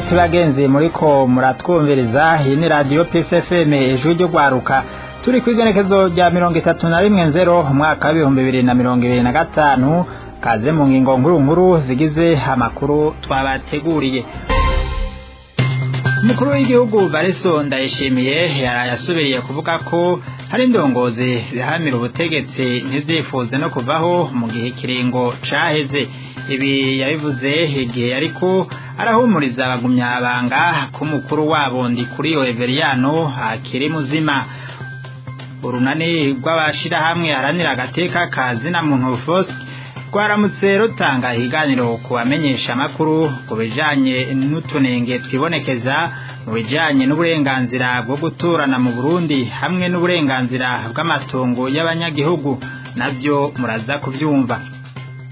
nshuti bagenzi muriko muratwumviriza iyi ni radio PSFM ejo ryo gwaruka turi kwigenekezo rya 31 umwaka wa 2025 kaze mu ngingo nkuru zigize amakuru twabateguriye. Umukuru w'igihugu Variso Ndayishimiye yasubiriye kuvuga ko hari indongozi zihamira ubutegetsi ntizifuze no kuvaho mu gihe kiringo caheze. Ibi yabivuze igihe ariko arahumuriza abagumyabanga ko umukuru wabo Ndikuriyo Everiyano akiri muzima. Urunani rw'abashira hamwe haranira agateka kazina muntu Fosk rwaramutse rutanga ihiganiro kubamenyesha amakuru kubijanye n'utunenge twibonekeza mu bijanye n'uburenganzira bwo guturana mu Burundi hamwe n'uburenganzira bw'amatongo y'abanyagihugu, navyo muraza kuvyumva.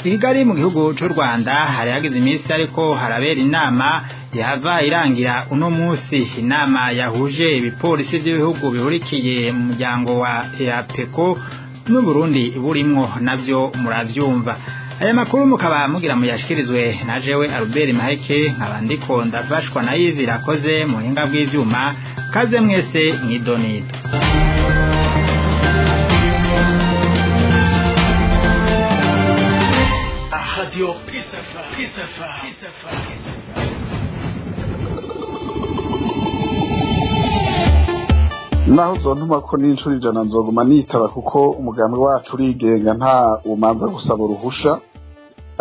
Kigali mu gihugu cy'u Rwanda hari yagize iminsi ariko harabera inama yava irangira uno munsi, inama yahuje ibipolisi by'ibihugu bihurikiye mu muryango wa EAPECO n'u Burundi burimwo, navyo muravyumva. Aya makuru mukaba mugira muyashikirizwe na jewe Albert Maheke, nkabandiko ndafashwa na Yves Rakoze mu hinga bw'ivyuma. Kaze mwese mwidonito. Radio PSFM. Naho zontuma ko n'inshuro ijana nzoguma nitaba kuko umugambi wacu urigenga nta umanza gusaba uruhusha,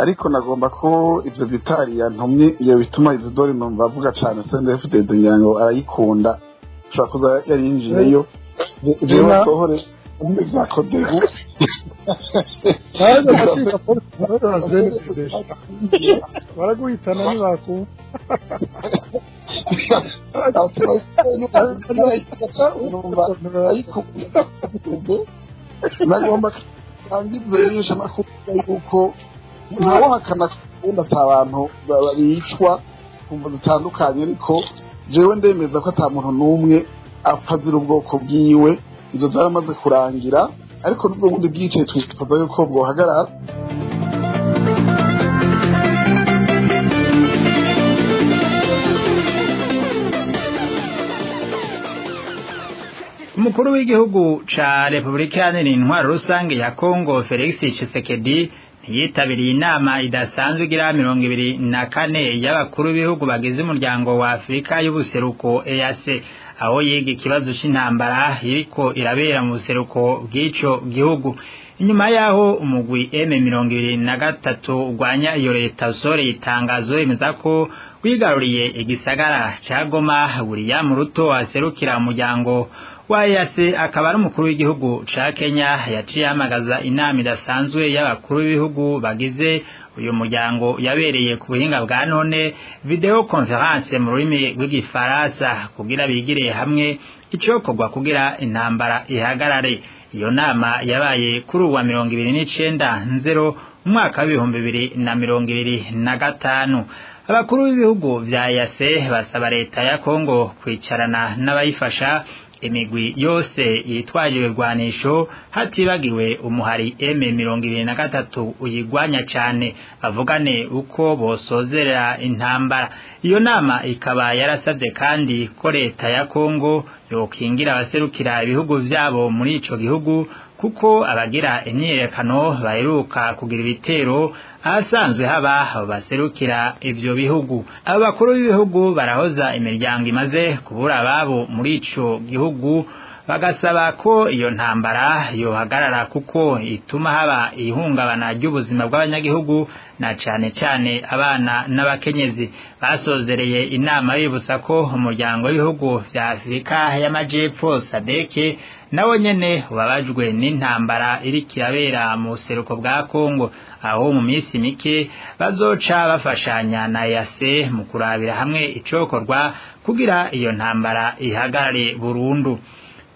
ariko nagomba ko ivyo bitari yantumye iyo bituma Isidore numva avuga cane CNDD-FDD nyango arayikunda ushaka kuza yarinjiyeyo jewe tohore umizakodegu baraguhitana ntibakumva nagomba kangizeresha amakuru yuko ntawahakana kundi ata abantu bicwa kumva zitandukanye, ariko jewe ndemeza ko ata muntu n'umwe apfa azira ubwoko bwiwe. Ivyo vyaramaze kurangira, ariko nubwo bundi bwicaye twifuza yuko bwohagarara. Umukuru w'igihugu ca Republika Iharanira Intwaro Rusange ya Kongo Felix Tshisekedi ntiyitabiriye inama idasanzwe igira 24 y'abakuru b'ibihugu bagize umuryango wa Afrika y'ubuseruko EAC, aho yiga ikibazo c'intambara iriko irabera mu buseruko bw'ico gihugu. Inyuma yaho umugwi M23 ugwanya iyo leta usore itangazo yemeza ko wigaruriye igisagara ca Goma. William Ruto aserukira umuryango wa EAC akaba ari umukuru w'igihugu ca Kenya yaciye amagaza inama idasanzwe y'abakuru b'ibihugu bagize uyu muryango yabereye ku buhinga bwa none video conference mu rurimi rw'igifaransa kugira bigire hamwe icokorwa kugira intambara ihagarare. Iyo nama yabaye kuri uwa 29/0 umwaka wa 2025. Abakuru b'ibihugu vya EAC basaba leta ya Kongo kwicarana n'abayifasha imigwi yose yitwaje ibirwanisho hatibagiwe umuhari M23 uyigwanya cyane, bavugane uko bosozera intambara. Iyo nama ikaba yarasabye kandi ko leta ya Kongo yokingira abaserukira ibihugu vyabo muri ico gihugu, kuko abagira imyiyerekano baheruka kugira ibitero ahasanzwe haba baserukira ivyo bihugu. Abo bakuru b'ibihugu barahoza imiryango imaze kubura ababo muri ico gihugu, bagasaba ko iyo ntambara yohagarara kuko ituma haba ihungabana ry'ubuzima bw'abanyagihugu na cane abana n'abakenyezi. Basozereye inama bibutsa ko umuryango w'ibihugu vya Afrika y'Amajepfo SADC nawo nyene ubabajwe n'intambara iri kirabera mu seruko bwa Kongo, aho mu minsi mike bazoca bafashanya na EAC mu kurabira hamwe icokorwa kugira iyo ntambara ihagarare burundu.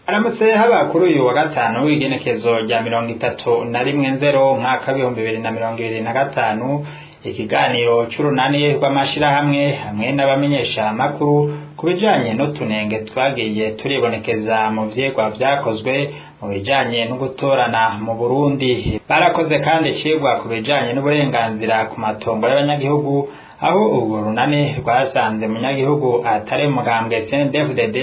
Aramutse haba kuri uyu wa gatanu w'igenekezo rya 31/0 umwaka wa 2025 ikiganiro c'urunani rw'amashira hamwe n'abamenyesha amakuru kubijanye n'utunenge twagiye turibonekeza mu vyigwa vyakozwe mu bijanye no gutorana mu Burundi. Barakoze kandi cigwa kubijanye n'uburenganzira ku matongo y'abanyagihugu aho urwo runani rwasanze umunyagihugu atari umugambwe CNDD-FDD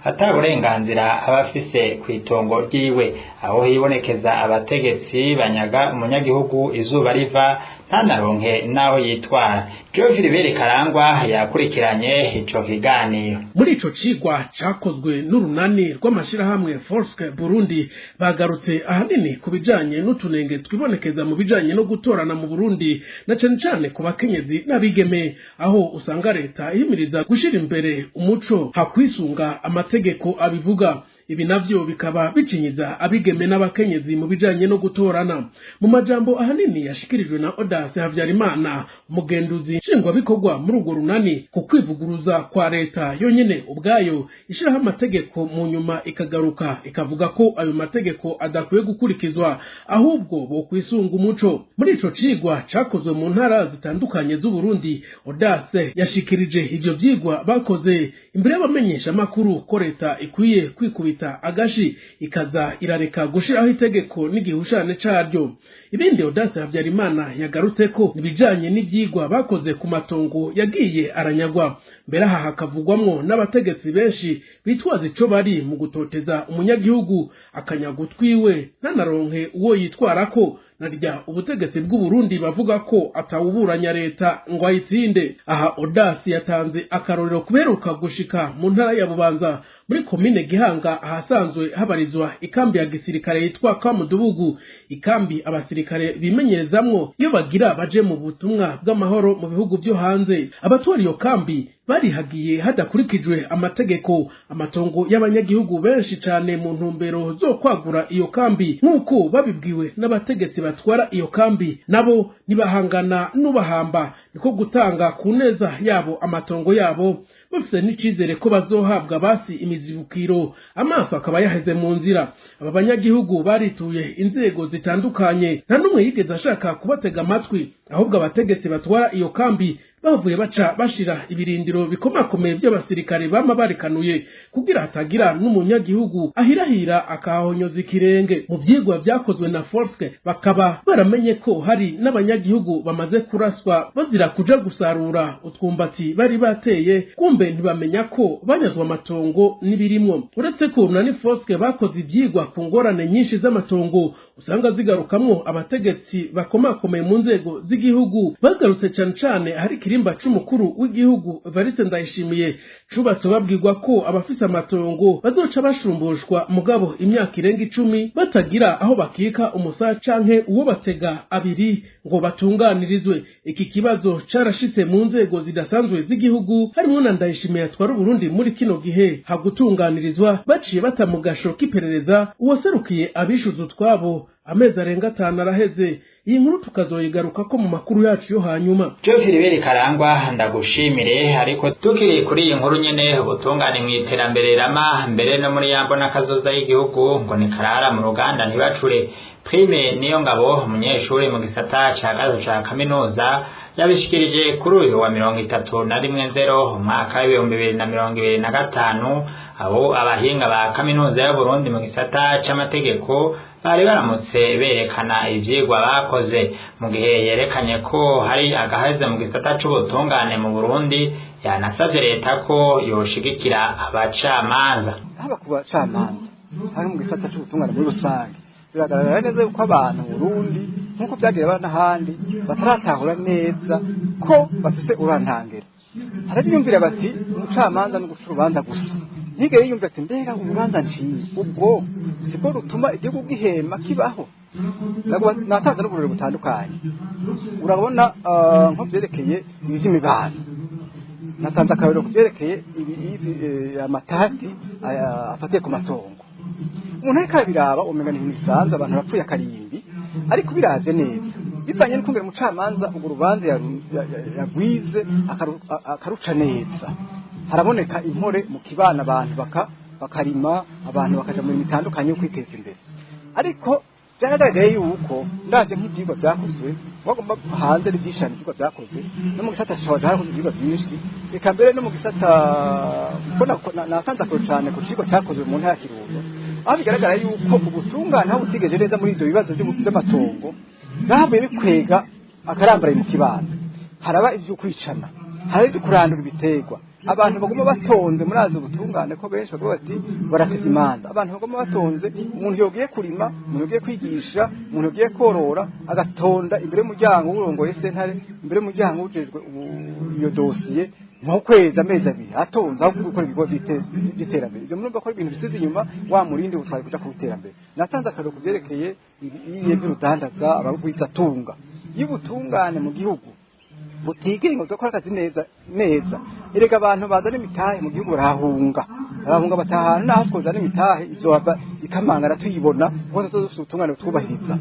ata burenganzira abafise kw'itongo ryiwe, aho hibonekeza abategetsi banyaga umunyagihugu izuba riva ntanaronke naho yitwara. Geoffrey Karangwa yakurikiranye ico kiganiro. Muri ico cigwa cakozwe n'urunani rw'amashirahamwe Forske Burundi bagarutse ahanini ku bijanye n'utunenge twibonekeza mu bijanye no gutorana mu Burundi na cane cane ku bakenyezi n'abigeme, aho usanga leta ihimiriza gushira imbere umuco hakwisunga amategeko abivuga. Ibi navyo bikaba bicinyiza abigeme n'abakenyezi mu bijanye no gutorana. Mu majambo ahanini yashikirijwe na Audace Havyarimana, umugenduzi nshingwa bikorwa muri urwo runani, ku kwivuguruza kwa leta yonyene ubwayo ishiraho amategeko mu nyuma ikagaruka ikavuga ko ayo mategeko adakwiye gukurikizwa, ahubwo bo kwisunga umuco. Muri ico cigwa cakozwe mu ntara zitandukanye z'u Burundi, Audace yashikirije ivyo vyigwa bakoze imbere y'abamenyesha makuru ko leta ikwiye kwikubita agashi ikaza irareka gushiraho itegeko n'igihushane caryo. Ibindi Audace Havyarimana yagarutse ko nibijanye n'ivyigwa bakoze ku matongo yagiye aranyagwa, mbere aha hakavugwamwo n'abategetsi benshi bitwaza ico bari mu gutoteza umunyagihugu akanyaga utwiwe ntanaronke uwo yitwarako, narya ubutegetsi bw'u Burundi bavuga ko atawuburanya leta ngo ayitsinde. Aha Audace yatanze akarorero kuberuka gushika mu ntara ya Bubanza muri komine Gihanga, ahasanzwe habarizwa ikambi ya gisirikare yitwa Kamudubugu, ikambi abasirikare bimenyerezamwo iyo bagira baje mu butumwa bw'amahoro mu bihugu vyo hanze. Abatora iyo kambi barihagiye hadakurikijwe amategeko amatongo y'abanyagihugu benshi cane mu ntumbero zo kwagura iyo kambi, nk'uko babibwiwe n'abategetsi batwara iyo kambi. Nabo nibahangana n'ubahamba, niko gutanga ku neza yabo amatongo yabo, bafise n'icizere ko bazohabwa basi imizibukiro, amaso akaba yaheze mu nzira. Aba banyagihugu barituye inzego zitandukanye, nta numwe yigeze ashaka kubatega amatwi, ahubwo abategetsi batwara iyo kambi bavuye baca bashira ibirindiro bikomakomeye by'abasirikare bama barekanuye kugira hatagira n'umunyagihugu ahirahira akahonyoza ikirenge. Mu vyigwa vyakozwe na Forske bakaba baramenye ko hari n'abanyagihugu bamaze kuraswa bazira kuja gusarura utwumbati bari bateye, kumbe ntibamenya ko banyazwa amatongo n'ibirimwo. Uretse ko na Forske bakoze ivyigwa ku ngorane nyinshi z'amatongo usanga zigarukamwo abategetsi bakomakomeye mu nzego z'igihugu, bagarutse cane cane hari kirimba c'umukuru w'igihugu Evariste Ndayishimiye cubatse babwirwa ko abafise amatongo bazoca bashumbushwa, mugabo imyaka irenga 10 batagira aho bakika umusa canke uwo batega abiri ngo batunganirizwe. Iki kibazo carashitse mu nzego zidasanzwe z'igihugu, harimo na Ndayishimiye atwara Burundi muri kino gihe hagutunganirizwa baciye batamugasho kiperereza uwaserukiye abishuza twabo. Amezi arenga 5 araheze. Iyi nkuru tukazoyigaruka ko mu makuru yacu yo hanyuma. Geoffrey Karangwa ndagushimire. Ariko tukiri kuri iyi nkuru nyene, ubutungane mw'iterambere rama mbere no muri yambona kazoza y'igihugu ngo ni karara mu ruganda ntibacure. Prime niyo ngabo umunyeshuri mu gisata ca gatatu ca kaminuza yabishikirije kuri uyu wa 31/0 umwaka w'2025, abo abahinga ba kaminuza ya Burundi mu gisata c'amategeko bari baramutse berekana ivyigwa bakoze. Mu gihe yerekanye ko hari agahaze mu gisata c'ubutungane mu Burundi, yanasavye leta ko yoshigikira abacamanza. Haba ku bacamanza hari mu gisata c'ubutungane muri rusange, biragaragara neza yuko abantu mu Burundi nk'uko byagiye n'ahandi bataratahura neza ko bafise urantangere. Harabiyumvira bati umucamanza no guca urubanza gusa, ntigere yumva ati mbega urubanza nciye ubwo siko rutuma igihugu gihema kibaho. Natanze n'uburere butandukanye, urabona nko byerekeye iby'imibano, natanze akarero kubyerekeye amatati afatiye ku matongo. Umuntu ariko abiraba umenga ni bisanzwe, abantu bapfuye akarimbi, ariko biraje neza bivanye n'ukungera umucamanza ubwo rubanza yagwize akaruca neza. Haraboneka impore mu kibana, abantu bakarima, abantu bakaja mu mitandukanye yo kwiteza imbere. Ariko byaragaragaye yuko ndaje nk'ibyigwa byakozwe bagomba hanze n'ibyishani byigwa byakoze no mu gisata cyaje harakoze ibyigwa byinshi, reka mbere no mu gisata natanze akoro cyane ku kigo cyakozwe mu ntara ya Kirundo, aho bigaragara yuko ubutungane aho butigeje neza muri ibyo bibazo by'amatongo bwahabuye bikwega akarambaraye mu kibana. haraba ivyo kwicana hari ivyo kurandura ibiterwa abantu baguma batonze murazi ubutungane ko benshi bavuga bati barateze imanza abantu baguma batonze umuntu yogiye kurima umuntu yogiye kwigisha umuntu yogiye korora agatonda imbere y'umuryango w'urongoye sentare imbere y'umuryango ujejwe iyo dosiye mu kwezi amezi abiri atonze aho gukora ibigo by'iterambere ibyo murumva ko ibintu bisize inyuma wa murindi utwari kuja ku iterambere natanze akarero kuvyerekeye ibiye by'urudandaza abagwiza tunga y'ubutungane mu gihugu butigenga udakora akazi neza erega abantu bazana imitahe mu gihugu barahunga batahana naho twozana imitahe izoba ikamangara tuyibona kuko tuzofite ubutungane twubahiriza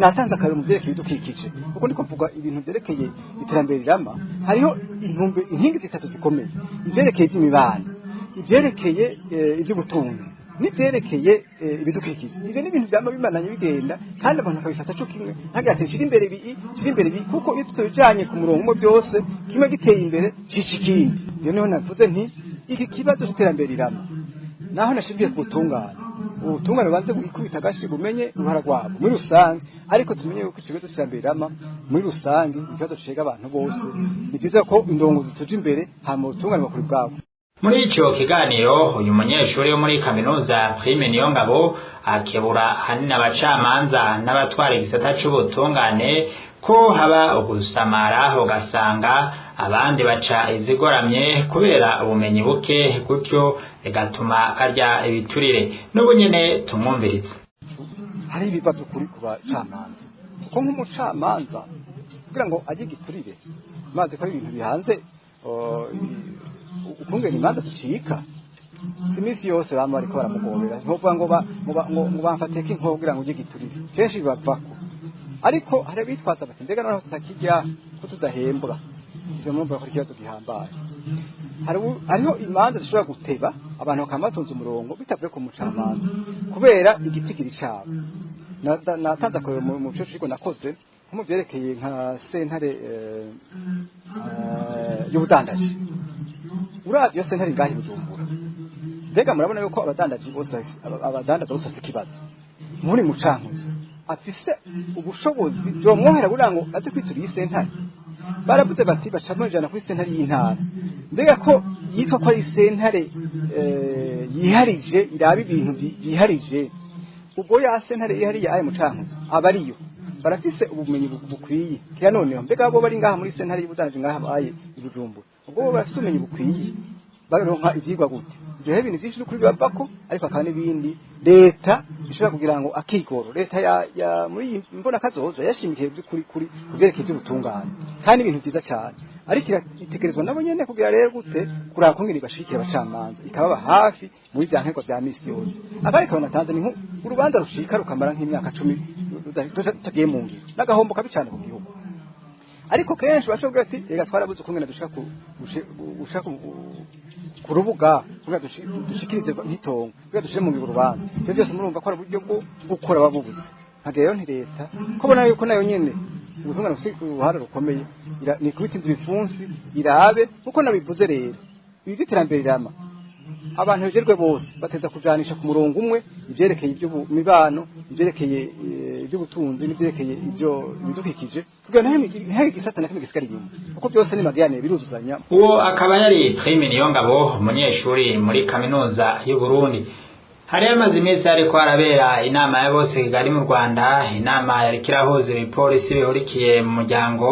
natanze akarero mu vyerekeye idukikije kuko ndiko mvuga ibintu vyerekeye iterambere rirama hariho inkingi zitatu zikomeye ivyerekeye ivy'imibano ivyerekeye ivy'ubutunzi n'ivyerekeye ibidukikije ivyo ni ibintu vyama bimananye bigenda kandi abantu bakabifata cyo kimwe ntagira ati shira imbere bi kuko iyo tubijanye ku murongo umwe byose kimwe giteye imbere cishikindi iyo niho navuze nti iki kibazo cy'iterambere rirama naho nashibiye ku ubutungane banze gukubita agashi bumenye uruhara rwabo muri rusange ariko tumenye yuko ikibazo cy'iterambere rirama muri rusange ikibazo cishega abantu bose ni byiza ko indongozi tuje imbere hama ubutungane bakuri bwabo. Muri ico kiganiro uyu munyeshuri wo muri kaminuza Prime Niyongabo akebura hanini abacamanza n'abatwara igisata c'ubutungane ko haba ugusamara ugasanga abandi baca izigoramye kubera ubumenyi buke gutyo bigatuma barya ibiturire n'ubu nyene tumwumviriza. Hari ibibazo kuri ku bacamanza kuko nk'umucamanza kugira ngo ajye giturire maze ko ibintu bihanze ukungene imanza zicika simisi yose bamwe bariko baramugobera nkuvuga ngo bamfateke inko kugira ngo ujye giturire kenshi bivako ariko hari bitwaza bati mbega noneho tutakijya ko tudahembwa ivyo murumva ko ikibazo gihambaye hariho imanza zishobora guteba abantu bakamatunza umurongo bitavuye ku mucamanza kubera igitigiri cabo natanze akorera mu cyo ciko nakoze nko mu vyerekeye nka sentare y'ubudandaji uravye sentare ngahi Bujumbura mbega murabona yuko abadandaji bose bose ikibazo muri mucankuzo afise ubushobozi byo mwohera kugira ngo aze kwituriye sentare baravuze bati bacamujana kuri sentare y'intara mbega ko yitwa ko ari sentare yiharije iraba ibintu yiharije ubwo ya sentare ihariye aye mucankuzo abariyo barafise ubumenyi bukwiye kira noneho mbega abo bari ngaha muri sentare y'ubudandaji ngaha baye Bujumbura ubwo bafise ubumenyi bukwiye baronka ivyigwa gute ibyo ibintu byinshi kuri bibavako ariko akaba n'ibindi leta ishobora kugira ngo akigoro leta ya muri mbona kazoza yashimikiye by'ukuri kuvyerekeye iby'ubutungane kandi ibintu byiza cyane ariko itegerezwa nabo nyene kugira rero gute kuraba kungene bashikira abacamanza ikababa hafi muri byankenerwa bya misi yose abariko banatanze ni urubanza rushika rukamara nk'imyaka 10 tutagiye mu ngiro n'agahombo kabi cyane mu gihugu ariko kenshi bashobora ati rega twarabuze kungene dushaka kurubuga kugira dushikirize n'itongo kugira dushire mu urubanza cyo byose murumva ko ari uburyo bwo gukora babubuze ntage rero nti leta ko bona yuko nayo nyene ubutungane uruhara rukomeye ni kubitinza ibifunsi irabe kuko nabivuze rero ibi iterambere rirama abantu begerwe bose bateza kujanisha ku murongo umwe ivyerekeye ibyo mibano ivyerekeye iby'ubutunzi n'ivyerekeye ibyo bidukikije kugira ntahe igisata na kimwe gisigara inyuma kuko byose ni magane biruzuzanya. Uwo akaba yari Prime Niyongabo umunyeshuri muri kaminuza y'u Burundi. Hari amazi imisi ariko arabera inama ya bose Kigali mu Rwanda, inama yari kirahuza ibipolisi bihurikiye mu muryango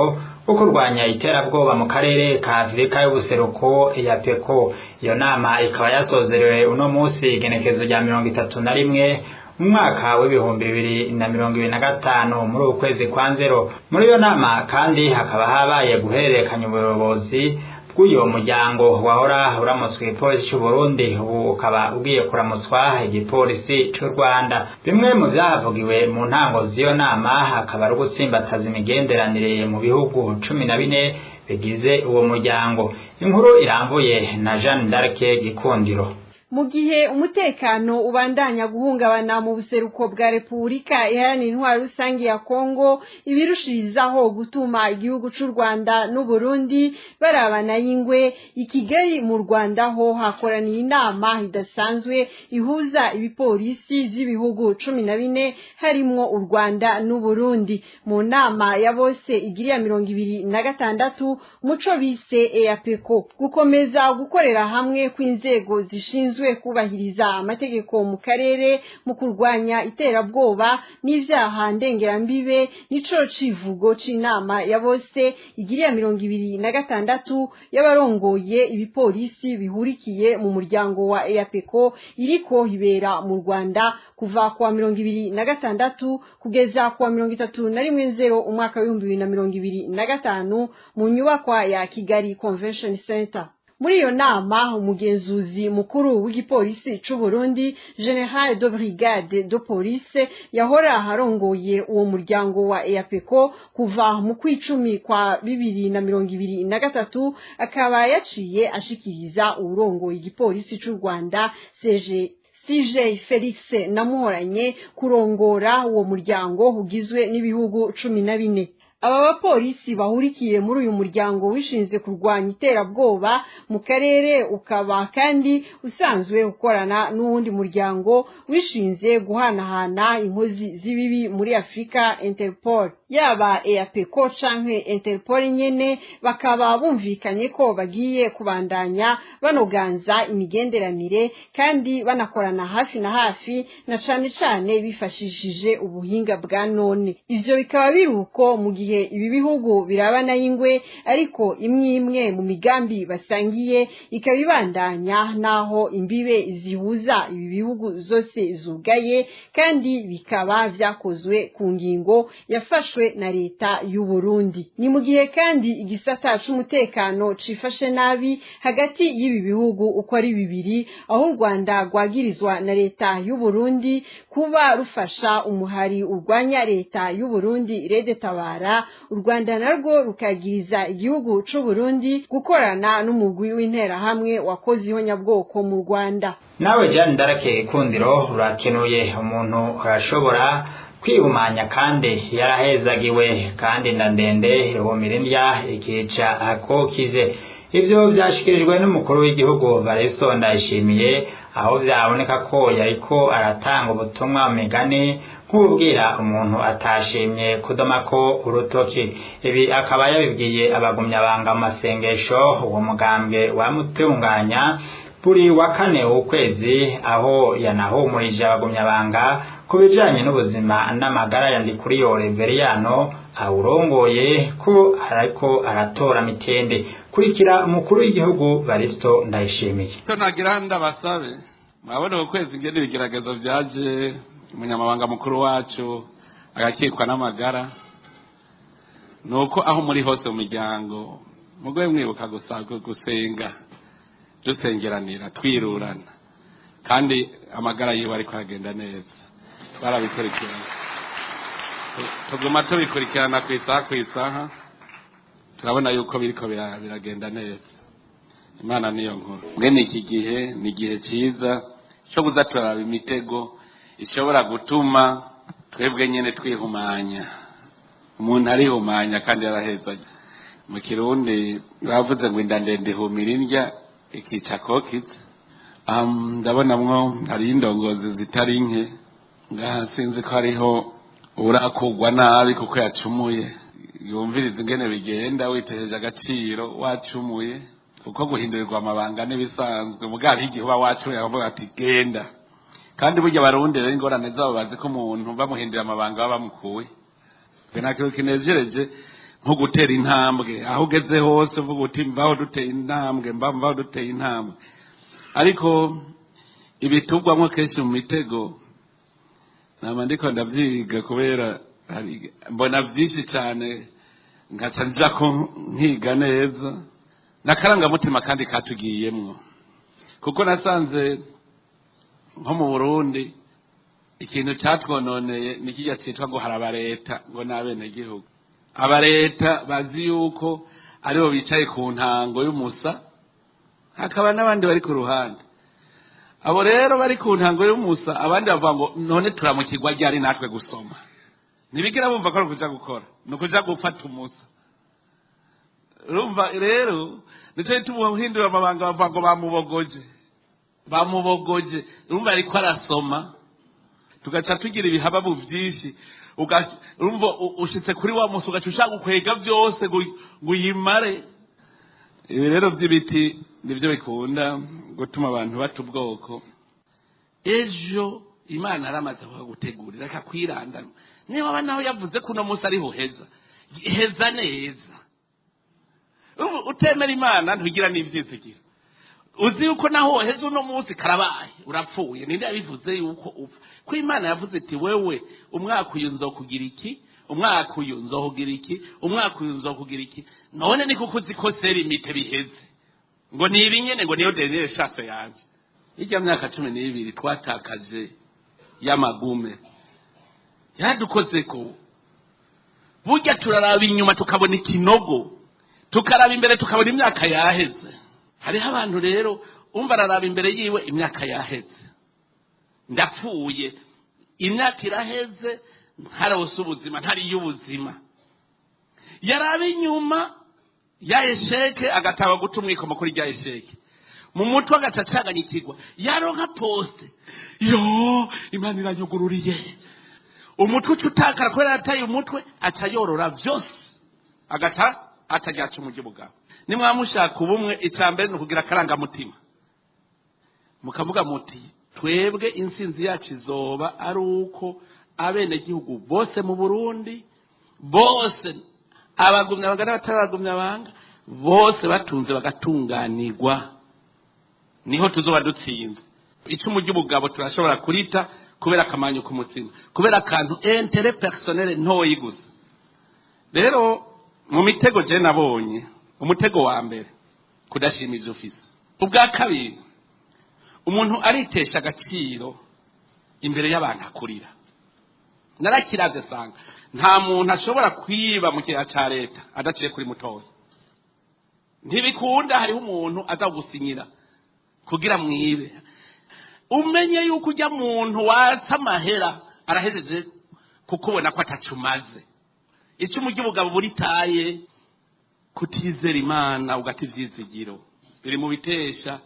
wo kurwanya iterabwoba mu karere ka Afrika y'ubuseruko ya PECO. Iyo nama ikaba yasozerewe uno munsi igenekezo rya 31 mu mwaka w'ibihumbi 2025 muri ukwezi kwa nzero. Muri iyo nama kandi hakaba habaye guhererekanya ubuyobozi bw'uyo muryango wahora uramutswe igipolisi cy'u Burundi ubu ukaba ugiye kuramutswa igipolisi cy'u Rwanda. Bimwe mu byahavugiwe mu ntango z'iyo nama hakaba ari ugutsimbataza imigenderanire mu bihugu 14 bigize uwo muryango. Inkuru iramvuye na Jeanne d'Arc Gikundiro. mu gihe umutekano ubandanya guhungabana mu buseruko bwa Repubulika Iharanira Intwaro Rusange ya Kongo, ibirushirizaho gutuma igihugu c'u Rwanda n'u Burundi barabana y'ingwe. I Kigali mu Rwanda ho hakoraniye inama idasanzwe ihuza ibipolisi vy'ibihugu 14 harimwo u Rwanda n'u Burundi. Mu nama ya bose igiriya 26 muco bise EAPECO, gukomeza gukorera hamwe kw'inzego zishinzwe kubahiriza amategeko mu karere mu kurwanya iterabwoba n'ivyaha ndengerambibe, nico civugo c'inama ya bose igiriya 26 y'abarongoye ibipolisi bihurikiye mu muryango wa EAPECO iriko hibera mu Rwanda kuva kwa 26 kugeza kwa 31 umwaka wa 2025 mu nyubakwa ya Kigali Convention Center. Muri iyo nama umugenzuzi mukuru w'igipolisi c'u Burundi General de Brigade de Police yahora harongoye uwo muryango wa EAPECO kuva mu kwicumi kwa 2023 akaba yaciye ashikiriza urongoye igipolisi c'u Rwanda CJ Felix Namuhoranye kurongora uwo muryango ugizwe n'ibihugu 14. Aba bapolisi bahurikiye muri uyu muryango wishinze kurwanya iterabwoba mu karere, ukaba kandi usanzwe ukorana n'uwundi muryango wishinze guhanahana inkozi z'ibibi muri Afrika, Interpol. Yaba EAPECO canke Interpol nyene bakaba bumvikanye ko bagiye kubandanya banoganza imigenderanire kandi banakorana hafi na hafi na cane bifashishije ubuhinga bwa none. Ivyo bikaba biruko mu gihe ibi bihugu birabana y'ingwe, ariko imwe mu migambi basangiye ikabibandanya naho imbibe zihuza ibi bihugu zose zugaye, kandi bikaba vyakozwe ku ngingo yafashwe na leta y'u Burundi. Ni mu gihe kandi igisata c'umutekano cifashe nabi hagati y'ibi bihugu uko ari bibiri, aho u Rwanda rwagirizwa na leta y'u Burundi kuba rufasha umuhari urwanya leta y'u Burundi Rede Tabara, u Rwanda narwo rukagiriza igihugu c'u Burundi gukorana n'umugwi w'interahamwe wakoze ihonyabwoko mu Rwanda. Nawe Jean Darake Kundiro, urakenuye umuntu arashobora kwihumanya kandi yarahezagiwe kandi ndandende irumirindya ikica akokize. Ivyo vyashikirijwe n'umukuru w'igihugu Valentin Ndayishimiye, aho vyaboneka ko yariko aratanga ubutumwa migani nk'ubwira umuntu atashimye kudomako urutoki. Ibi akaba yabibwiye abagumyabanga amasengesho uwo mugambwe wamutunganya buri wa kane w'ukwezi, aho yanahumurije abagumyabanga ku bijanye n'ubuzima n'amagara ya Ndikuriyo Reveriyano awurongoye ko ariko aratora mitende. Kurikira umukuru w'igihugu Valentin Ndayishimiye. Nagira ndabasabe mwabona ukwezi ingene bigeragezo vyaje umunyamabanga mukuru wacu agakikwa n'amagara, nuko aho muri hose mu miryango mugwe mwibuka gusenga, dusengeranira twirurana, kandi amagara yiwe ariko aragenda neza. Twarabikurikirana, tuguma tubikurikirana kw'isaha, turabona yuko biriko biragenda neza. Imana niyo nkuru. Mwene iki gihe ni igihe ciza cyo kuzaturaba imitego ishobora gutuma twebwe nyene twihumanya. Umuntu arihumanya kandi araheza. Mu Kirundi bavuze ngo indandende ihumira indya ikica kokiza. Ndabonamwo hari indongozi zitari nke, ngaha sinzi ko hariho urakugwa nabi kuko yacumuye. Yumviriza ingene bigenda witejeje agaciro wacumuye, kuko guhindurirwa amabanga n'ibisanzwe. Mugari igihe uba wacuye avuga ati genda, kandi burya barundi rero ingorane zabo bazi ko umuntu bamuhindira amabanga baba bamukuye. Twe ntakiho kinejereje nko gutera intambwe, aho ugeze hose uvuga uti mvaho duteye intambwe, mvaho duteye intambwe. Ariko ibitugwamwo kenshi mu mitego nama ndiko ndavyiga, kubera mbona vyinshi cyane ngaca nja ko nkiga neza n'akarangamutima kandi katugiyemwo, kuko nasanze nko mu Burundi ikintu cyatwononeye ni kijya cyitwa ngo haraba leta ngo n'abene gihugu. Abareta bazi yuko aribo bicaye ku ntango y'umusa, hakaba n'abandi bari ku ruhande. abo rero bari ku ntango y'umusa abandi bavuga ngo none turamukirwa ryari natwe gusoma ntibigira bumva ko ari ukuja gukora ni ukuja gufata umusa urumva rero nico gituma uhindura amabanga bavuga ngo bamubogoje urumva ariko arasoma tugaca tugira ibihababu vyinshi urumva ushitse kuri wa musi ugaca ushaka gukwega vyose ngo uyimare ibi rero vy'ibiti nivyo bikunda gutuma abantu bata ubwoko ejo imana aramaze gutegurira akakwirandana niba aba naho yavuze kuno musi ariho heza neza utemera imana ntugira n'ivyizigiro uzi yuko naho heza uno musi karabaye urapfuye ninde yabivuze yuko upfa ko imana yavuze ati wewe umwaka uyu nzokugira iki umwaka uyu nzokugira iki umwaka uyu nzokugira iki none ni kuko uzi ko seri imite biheze ngo nibi nyene ngo niyo dernier chance yanje ijya myaka 12 twatakaje y'amagume yadukoze ko burya turaraba inyuma tukabona ikinogo tukaraba imbere tukabona imyaka yaheze hariho abantu rero umva araraba imbere yiwe imyaka yaheze ndapfuye imyaka iraheze ntarose ubuzima ntari y'ubuzima yaraba inyuma ya esheke agataba guta umwikomo kuri rya esheke mu mutwe agacacaganyikirwa yaronka poste yo imana iranyugururiye umutwe utakara kubera ataye umutwe acayorora vyose agaca atajyaca umujyi bugabo nimwamushaka ubumwe icambere no kugira karanga mutima mukavuga muti twebwe insinzi yacu izoba ari uko abene gihugu bose mu Burundi bose abagumya bangana bataragumya banga bose batunze bagatunganirwa niho tuzoba dutsinze icyo umujyi bugabo turashobora kurita kubera akamanyu k'umutima kubera akantu intérêt personnel ntoyi gusa rero mu mitego je nabonye umutego wa mbere kudashimiza ofisi ubwa kabiri umuntu aritesha agaciro imbere y'abantu akurira narakiraze sanga nta muntu ashobora kwiba mu kiya ca leta adaciye kuri mutoya ntibikunda hariho umuntu azagusinyira kugira mwibe umenye yuko ujya muntu watsa amahera arahejeje kukubona ko atacumaze icyo umujyi bugabo buritaye kutizera imana ugati ivyizigiro biri mu bitesha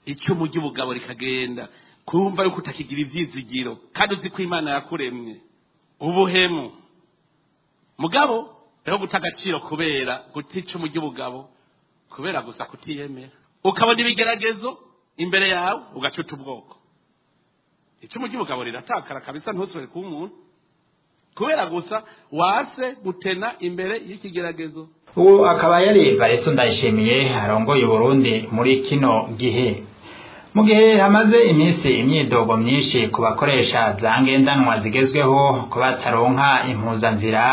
icyo umujyi bugabo rikagenda kurumva yuko utakigira ivyizigiro kandi uzi ko imana yakuremye ubuhemu mugabo rero guta agaciro kubera gutica umujyi bugabo kubera gusa kutiyemera ukabona ibigeragezo imbere yawe ugacuta ubwoko icyo umujyi bugabo riratakara kabisa ntusubire kuba umuntu kubera gusa wase gutena imbere y'ikigeragezo uwo akaba yari Varisto Ndayishimiye arongoye Burundi muri kino gihe mu gihe hamaze iminsi imyidogo myinshi ku bakoresha za ngendanwa zigezweho ko bataronka impuzanzira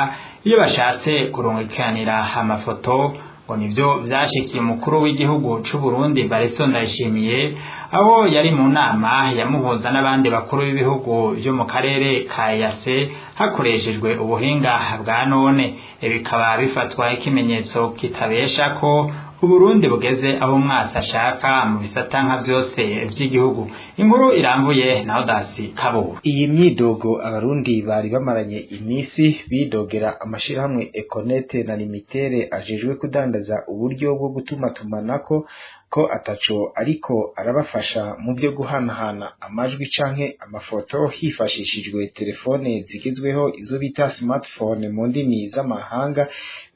iyo bashatse kurungikanira amafoto ngo nivyo vyashikiye umukuru w'igihugu c'u Burundi Varisto Ndayishimiye aho yari mu nama yamuhuza n'abandi bakuru b'ibihugu byo mu karere ka EAC hakoreshejwe ubuhinga bwa none bikaba bifatwa ikimenyetso kitabesha ko Uburundi bugeze aho mwasa ashaka mu bisata nka byose by'igihugu inkuru irambuye na Odasi Kabo. Iyi myidogo abarundi bari bamaranye iminsi bidogera amashirahamwe Econet na Limitere ajejwe kudandaza uburyo bwo gutuma tumanako ko ataco ariko arabafasha mu byo guhanahana amajwi canke amafoto hifashishijwe telefone zigezweho izo bita smartphone mu ndimi z'amahanga.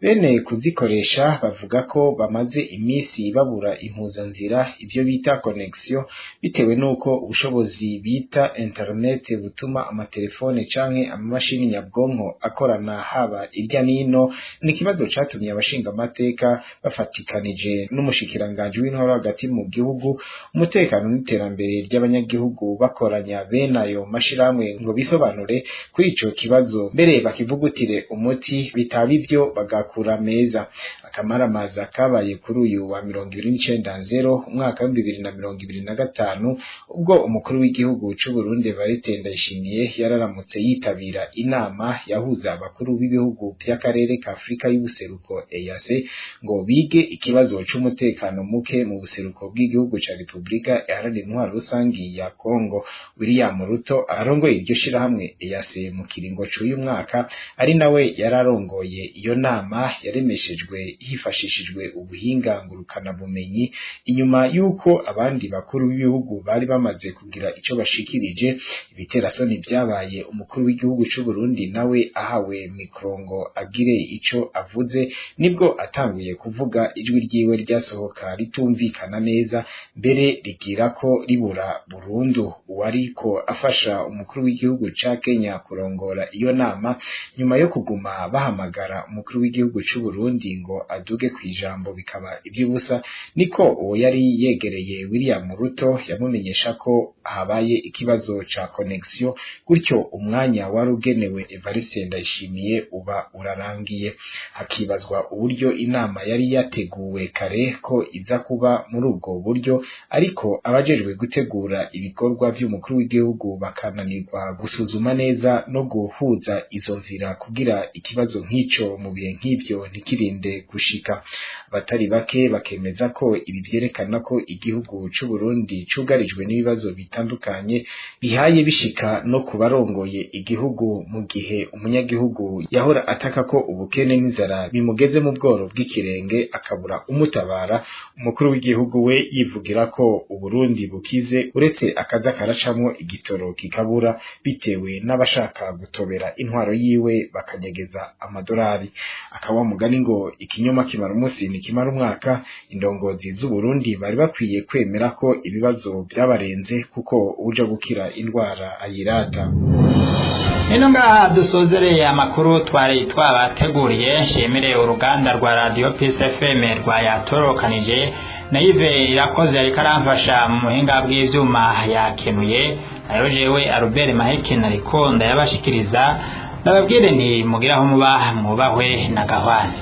Bene kuzikoresha bavuga ko bamaze imisi babura impuzanzira ivyo bita connection bitewe nuko ubushobozi bita internet butuma amatelefone canke amamashini nyabwonko akorana haba irya nino. Ni kibazo catumye abashinga amateka bafatikanije n'umushikiranganje w'intwaro hagati mu gihugu umutekano n'iterambere ry'abanyagihugu bakoranya bene ayo mashiramwe ngo bisobanure kuri ico kibazo mbere bakivugutire umuti bitaba ivyo bagakura meza. Akamaramaza kabaye kuri uyu wa 29/0 umwaka wa 2025 ubwo umukuru w'igihugu c'u Burundi Evariste Ndayishimiye yararamutse yitabira inama yahuza abakuru b'ibihugu by'akarere ka Afrika y'ubuseruko EAC ngo bige ikibazo c'umutekano muke mu buseruko bw'igihugu ca Republika Iharanira Intwaro Rusangi ya Kongo. William Ruto arongoye iryo shirahamwe EAC mu kiringo c'uyu mwaka ari nawe yararongoye iyo nama yaremeshejwe hifashishijwe ubuhinga ngurukana bumenyi inyuma yuko abandi bakuru b'ibihugu bari bamaze kugira ico bashikirije. Ibiterasoni byabaye umukuru w'igihugu c'u Burundi nawe ahawe mikrongo agire ico avuze nibwo atanguye kuvuga ijwi ryiwe ryasohoka ritumvikana neza mbere rigira ko ribura burundu. Uwariko afasha umukuru w'igihugu ca Kenya kurongora iyo nama nyuma yo kuguma bahamagara umukuru w'igihugu c'u Burundi ngo aduge kwijambo bikaba iby'ubusa niko uwo yari yegereye William Ruto yamumenyesha ko habaye ikibazo ca connection gutyo umwanya warugenewe Evariste Ndayishimiye uba urarangiye. Hakibazwa uburyo inama yari yateguwe kare ko iza kuba muri ubwo buryo ariko abajejwe gutegura ibikorwa by'umukuru w'igihugu bakananirwa gusuzuma neza no guhuza izo nzira kugira ikibazo nk'ico mu bihe nk'ibyo ntikirinde gushika. Abatari bake bakemeza ko ibi byerekana ko igihugu c'u Burundi cugarijwe n'ibibazo bitandukanye bihaye bishika no kubarongoye igihugu mu gihe umunyagihugu yahora ataka ko ubukene n'inzara bimugeze mu bworo bw'ikirenge akabura umutabara. Umukuru w'igihugu we yivugira ko Uburundi bukize uretse akaza karacamwo igitoro kikabura bitewe n'abashaka gutobera intwaro yiwe bakanyegeza amadolari. Akawa mugani ngo ikinyoma kimara umunsi nikimara umwaka. Indongozi z'u Burundi bari bakwiye kwemera ko ibibazo byabarenze kuko uje gukira indwara ayirata. Nino ngaha dusozereye amakuru twari twabateguriye. Nshimire uruganda rwa Radio Peace FM rwayatorokanije na Yves Irakoze ariko aramfasha mu muhinga bw'ivyuma yakenuye. Ayo jewe Albert Maheke nariko ndayabashikiriza. Nababwire nti mugiraho muba mwubahwe na gahwane.